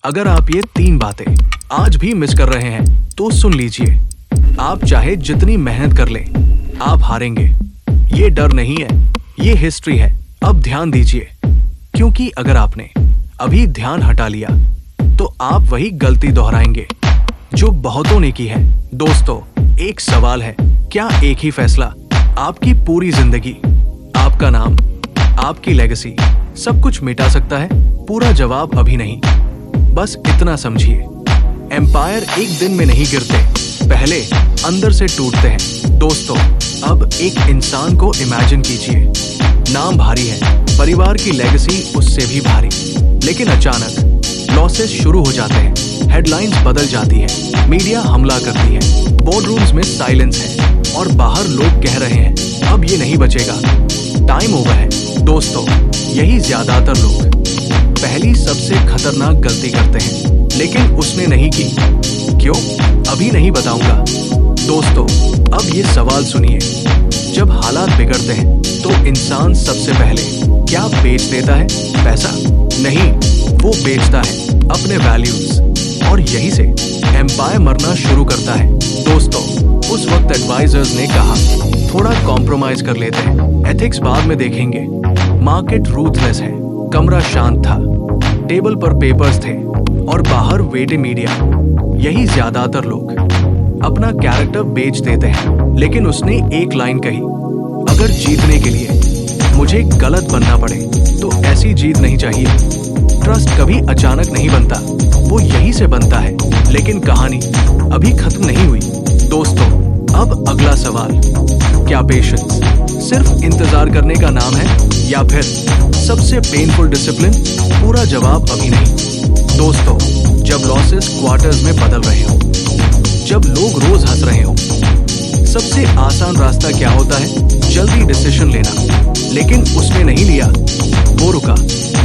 अगर आप ये 3 बातें आज भी मिस कर रहे हैं तो सुन लीजिए। आप चाहे जितनी मेहनत कर लें, आप हारेंगे। ये डर नहीं है, ये हिस्ट्री है। अब ध्यान दीजिए, क्योंकि अगर आपने अभी ध्यान हटा लिया तो आप वही गलती दोहराएंगे जो बहुतों ने की है। दोस्तों, एक सवाल है, क्या एक ही फैसला आपकी पूरी जिंदगी, आपका नाम, आपकी लेगेसी, सब कुछ मिटा सकता है? पूरा जवाब अभी नहीं, बस इतना समझिए, एम्पायर एक दिन में नहीं गिरते, पहले अंदर से टूटते हैं। दोस्तों, अब एक इंसान को इमेजिन कीजिए, नाम भारी है, परिवार की लेगेसी उससे भी भारी, लेकिन अचानक लॉसेस शुरू हो जाते हैं, हेडलाइंस बदल जाती है, मीडिया हमला करती है, बोर्डरूम्स में साइलेंस है और बाहर लोग कह रहे हैं अब ये नहीं बचेगा, टाइम ओवर है। दोस्तों, यही ज्यादातर लोग पहली सबसे खतरनाक गलती करते हैं, लेकिन उसने नहीं की। क्यों? अभी नहीं बताऊंगा। दोस्तों, अब ये सवाल सुनिए, जब हालात बिगड़ते हैं तो इंसान सबसे पहले क्या बेच देता है? पैसा नहीं, वो बेचता है अपने वैल्यूज, और यही से एम्पायर मरना शुरू करता है। दोस्तों, उस वक्त एडवाइजर्स ने कहा थोड़ा कॉम्प्रोमाइज कर लेते हैं, एथिक्स बाद में देखेंगे। मार्केट रूथलेस है, कमरा शांत था, टेबल पर पेपर्स थे और बाहर वेटे मीडिया। यही ज्यादातर लोग अपना कैरेक्टर बेच देते हैं। लेकिन उसने एक लाइन कही, अगर जीतने के लिए मुझे गलत बनना पड़े तो ऐसी जीत नहीं चाहिए। ट्रस्ट कभी अचानक नहीं बनता, वो यही से बनता है। लेकिन कहानी अभी खत्म नहीं हुई। दोस्तों, अब अगला सवाल, क्या पेशेंस सिर्फ इंतजार करने का नाम है या फिर सबसे पेनफुल डिसिप्लिन? पूरा जवाब अभी नहीं। दोस्तों, जब लॉसेस क्वार्टर्स में बदल रहे हो, जब लोग रोज हंस रहे हो, सबसे आसान रास्ता क्या होता है? जल्दी डिसीजन लेना। लेकिन उसने नहीं लिया, वो रुका,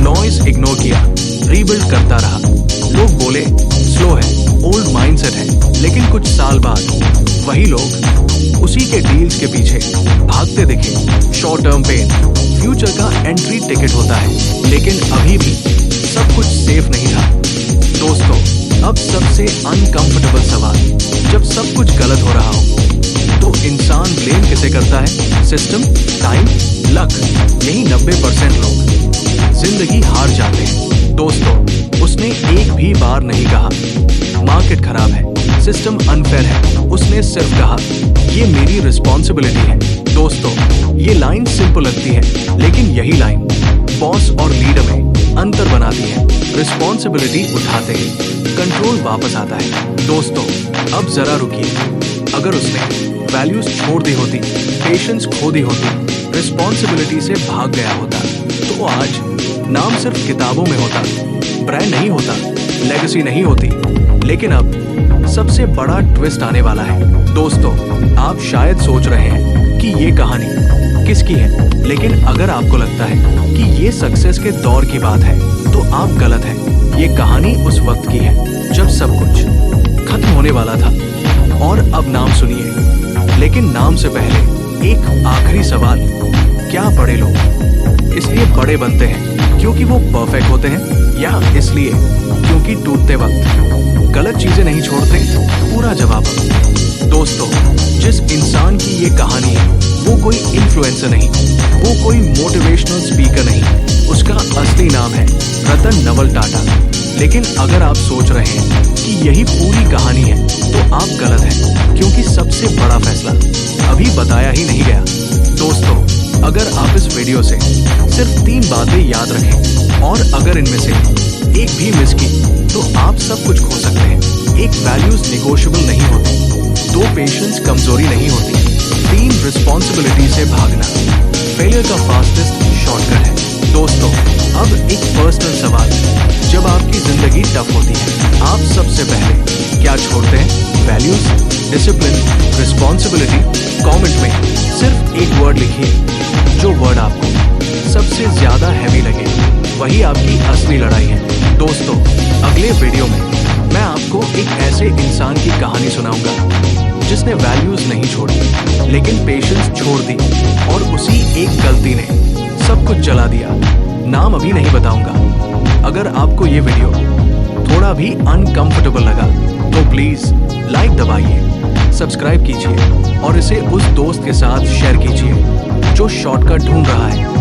नॉइज इग्नोर किया, रीबिल्ड करता रहा। लोग बोले स्लो है, ओल्ड माइंडसेट है, लेकिन कुछ साल बाद वही लोग उसी के डील्स के पीछे भागते दिखे। शॉर्ट टर्म पेन फ्यूचर का एंट्री टिकट होता है, लेकिन अभी भी सब कुछ सेफ नहीं था। दोस्तों, अब सबसे अनकंफर्टेबल सवाल, जब सब कुछ गलत हो रहा हो तो इंसान ब्लेम किसे करता है? System, time, luck? यही 90% लोग जिंदगी हार जाते हैं। दोस्तों, उसने एक भी बार नहीं कहा मार्केट खराब है, सिस्टम अनफेयर है। उसने सिर्फ कहा ये मेरी रिस्पॉन्सिबिलिटी है। दोस्तों, ये लाइन सिंपल लगती है, लेकिन यही लाइन बॉस और लीडर में अंतर बनाती है। रिस्पॉन्सिबिलिटी उठाते ही कंट्रोल वापस आता है। दोस्तों, अब जरा रुकिए, अगर उसने वैल्यूज छोड़ दी होती, पेशेंस खो दी होती, रिस्पॉन्सिबिलिटी से भाग गया होता, तो आज नाम सिर्फ किताबों में होता, ब्रांड नहीं होता, लेगेसी नहीं होती। लेकिन अब सबसे बड़ा ट्विस्ट आने वाला है। दोस्तों, आप शायद सोच रहे हैं कि ये कहानी किसकी है, लेकिन अगर आपको लगता है कि ये सक्सेस के दौर की बात है तो आप गलत हैं। ये कहानी उस वक्त की है जब सब कुछ खत्म होने वाला था। और अब नाम सुनिए, लेकिन नाम से पहले एक आखिरी सवाल, क्या बड़े लोग इसलिए बड़े बनते हैं क्योंकि वो परफेक्ट होते हैं, या इसलिए क्योंकि टूटते वक्त गलत चीजें नहीं छोड़ते? पूरा जवाब। दोस्तों, जिस इंसान की ये कहानी है वो कोई इन्फ्लुएंसर नहीं, वो कोई मोटिवेशनल स्पीकर नहीं, उसका असली नाम है रतन नवल टाटा। लेकिन अगर आप सोच रहे हैं कि यही पूरी कहानी है तो आप गलत हैं, क्योंकि सबसे बड़ा फैसला अभी बताया ही नहीं गया। दोस्तों, अगर आप इस वीडियो से सिर्फ 3 बातें याद रखें और अगर इनमें से एक भी मिस की तो आप सब कुछ खो सकते हैं। एक, वैल्यूज निगोशिएबल नहीं होती। 2, पेशेंस कमजोरी नहीं होती। 3, रिस्पॉन्सिबिलिटी से भागना फेलियर का फास्टेस्ट शॉर्टकट है। दोस्तों, अब एक पर्सनल सवाल, जब आपकी जिंदगी टफ होती है, आप सबसे पहले क्या छोड़ते हैं? Values, discipline, responsibility? कमेंट में सिर्फ एक वर्ड लिखिए, जो वर्ड आपको सबसे ज्यादा हैवी लगे, वही आपकी असली लड़ाई है। दोस्तों, अगले वीडियो में मैं आपको एक ऐसे इंसान की कहानी सुनाऊंगा जिसने वैल्यूज नहीं छोड़ी, लेकिन पेशेंस छोड़ दी, और उसी एक गलती ने सब कुछ जला दिया। नाम अभी नहीं बताऊंगा। अगर आपको ये वीडियो थोड़ा भी अनकंफर्टेबल लगा तो प्लीज लाइक दबाइए, सब्सक्राइब कीजिए और इसे उस दोस्त के साथ शेयर कीजिए जो शॉर्टकट ढूंढ रहा है।